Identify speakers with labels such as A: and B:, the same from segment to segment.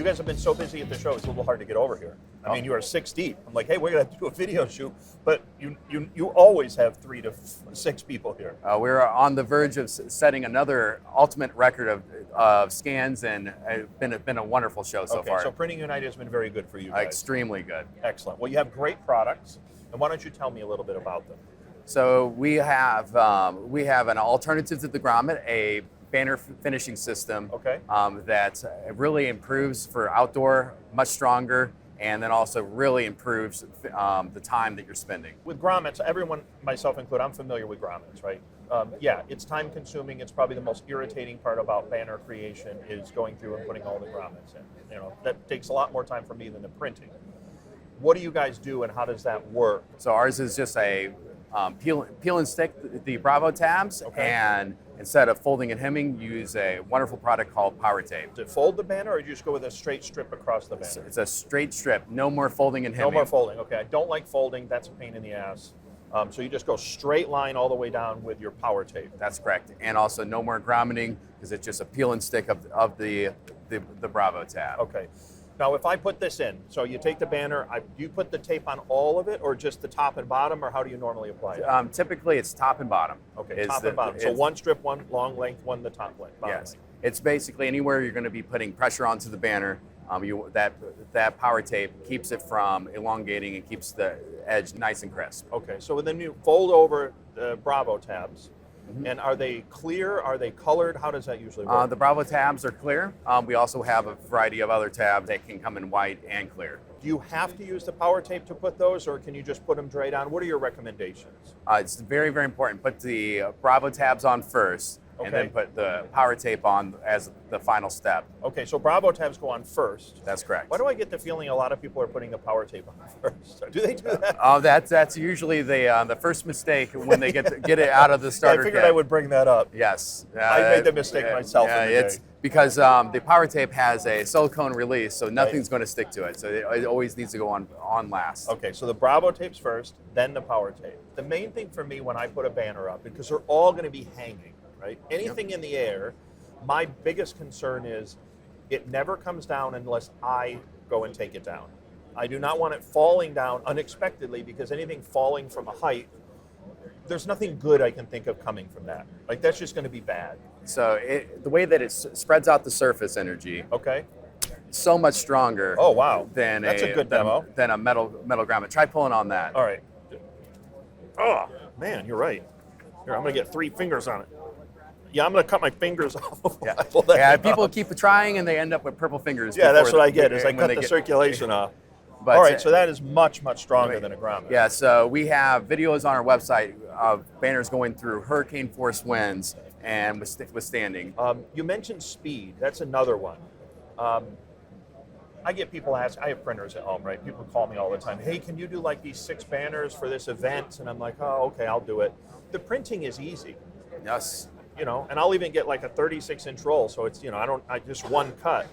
A: You guys have been so busy at the show, it's a little hard to get over here. I mean, you are 6 deep. I'm like, hey, we're going to do a video shoot, but you always have 3 to 6 people here.
B: We're on the verge of setting another ultimate record of scans, and it's been a wonderful show so far.
A: So Printing United has been very good for you guys.
B: Extremely good.
A: Excellent. Well, you have great products, and why don't you tell me a little bit about them?
B: So we have an alternative to the grommet, a banner finishing system that really improves for outdoor, much stronger, and then also really improves the time that you're spending.
A: With grommets, everyone, myself included, I'm familiar with grommets, right? Yeah, it's time consuming. It's probably the most irritating part about banner creation is going through and putting all the grommets in. You know, that takes a lot more time for me than the printing. What do you guys do and how does that work?
B: So ours is just a peel and stick the Bravo tabs, and instead of folding and hemming, use a wonderful product called Power Tape.
A: Does it fold the banner, or do you just go with a straight strip across the banner?
B: It's a straight strip, no more folding and hemming.
A: No more folding, okay. I don't like folding, that's a pain in the ass. So you just go straight line all the way down with your Power Tape.
B: That's correct, and also no more grommeting, because it's just a peel and stick of the Bravo tab.
A: Okay. Now, if I put this in, so you take the banner, do you put the tape on all of it, or just the top and bottom, or how do you normally apply it?
B: Typically, it's top and bottom.
A: Okay, top and bottom. So one strip, one long length, one the top length.
B: Yes. It's basically anywhere you're going to be putting pressure onto the banner. That Power Tape keeps it from elongating and keeps the edge nice and crisp.
A: Okay, so then you fold over the Bravo tabs. And are they clear? Are they colored? How does that usually work?
B: The Bravo tabs are clear. We also have a variety of other tabs that can come in white and clear.
A: Do you have to use the Power Tape to put those, or can you just put them straight on? What are your recommendations?
B: It's very, very important. Put the Bravo tabs on first, and then put the Power Tape on as the final step.
A: Okay, so Bravo tabs go on first.
B: That's correct.
A: Why do I get the feeling a lot of people are putting the Power Tape on first? Do they do that?
B: That's usually the first mistake when they get it out of the starter
A: I figured
B: kit.
A: I would bring that up.
B: Yes.
A: I made the mistake myself in the day.
B: Because the Power Tape has a silicone release, so nothing's going to stick to it. So it always needs to go on last.
A: Okay, so the Bravo Tape's first, then the Power Tape. The main thing for me when I put a banner up, because they're all going to be hanging, right? Anything in the air, my biggest concern is it never comes down unless I go and take it down. I do not want it falling down unexpectedly, because anything falling from a height, there's nothing good I can think of coming from that. Like, that's just going to be bad.
B: So the way that it spreads out the surface energy, so much stronger.
A: Oh wow!
B: Than
A: that's a good demo.
B: Than a metal grommet. Try pulling on that.
A: All right. Oh man, you're right. Here, I'm gonna get 3 fingers on it. Yeah, I'm gonna cut my fingers off.
B: Yeah, people keep trying and they end up with purple fingers.
A: Yeah, that's what I get. Is I cut the circulation off. But, all right, so that is much, much stronger than a grommet.
B: Yeah, so we have videos on our website of banners going through hurricane force winds and withstanding.
A: You mentioned speed. That's another one. I get people ask, I have printers at home, right? People call me all the time. Hey, can you do like these 6 banners for this event? And I'm like, oh, okay, I'll do it. The printing is easy.
B: Yes.
A: You know, and I'll even get like a 36-inch roll. So it's, I just one cut.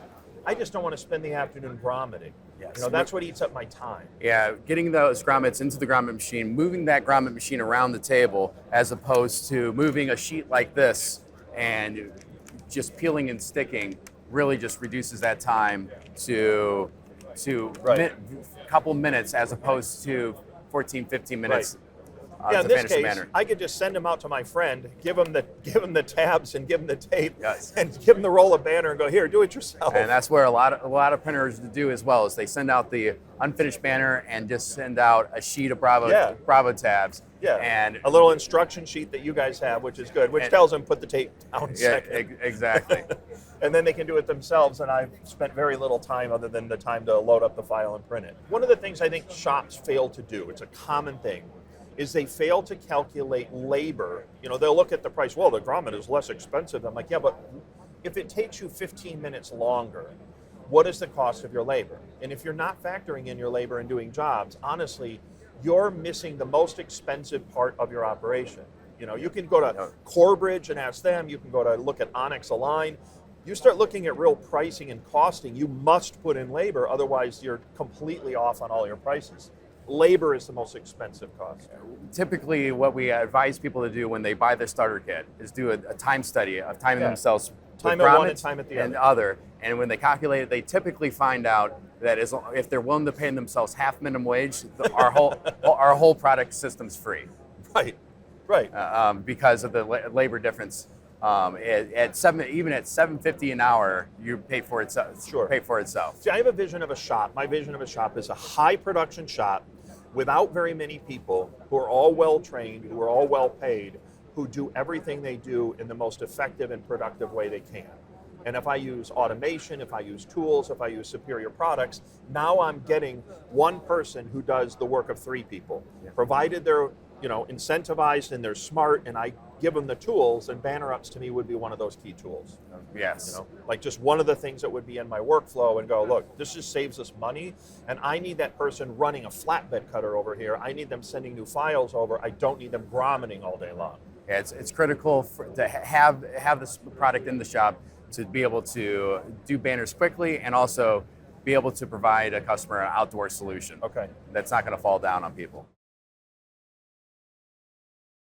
A: I just don't want to spend the afternoon grommeting. Yes. That's what eats up my time.
B: Yeah, getting those grommets into the grommet machine, moving that grommet machine around the table, as opposed to moving a sheet like this and just peeling and sticking, really just reduces that time to a couple minutes, as opposed to 14, 15 minutes.
A: Yeah, in this case, I could just send them out to my friend, give him the tabs and give him the tape, and give him the roll of banner and go, here, do it yourself.
B: And that's where a lot of printers do as well, is they send out the unfinished banner and just send out a sheet of Bravo tabs.
A: Yeah, and a little instruction sheet that you guys have, which is good, which tells them put the tape down second.
B: Exactly.
A: And then they can do it themselves, and I've spent very little time other than the time to load up the file and print it. One of the things I think shops fail to do, it's a common thing, is they fail to calculate labor. They'll look at the price. Well, the grommet is less expensive. I'm like, yeah, but if it takes you 15 minutes longer, what is the cost of your labor? And if you're not factoring in your labor and doing jobs, honestly, you're missing the most expensive part of your operation. You can go to Corbridge and ask them. You can go to look at Onyx Align. You start looking at real pricing and costing, you must put in labor, otherwise you're completely off on all your prices. Labor is the most expensive cost.
B: Typically, what we advise people to do when they buy their starter kit is do a time study of timing themselves
A: Time
B: with
A: at one
B: grommets
A: and time at the
B: and
A: other.
B: other. And when they calculate it, they typically find out that if they're willing to pay themselves half minimum wage, our whole product system's free.
A: Right, right.
B: Because of the labor difference. Even at $7.50 an hour, you pay for itself.
A: Sure.
B: Pay for itself.
A: See, I have a vision of a shop. My vision of a shop is a high production shop without very many people, who are all well trained, who are all well paid, who do everything they do in the most effective and productive way they can. And if I use automation, if I use tools, if I use superior products, now I'm getting one person who does the work of three people, provided they're incentivized and they're smart, and I give them the tools. And banner ups to me would be one of those key tools.
B: Yes.
A: Like just one of the things that would be in my workflow and go, look, this just saves us money, and I need that person running a flatbed cutter over here. I need them sending new files over. I don't need them grommeting all day long.
B: Yeah, it's critical to have this product in the shop to be able to do banners quickly, and also be able to provide a customer an outdoor solution.
A: Okay.
B: That's not going to fall down on people.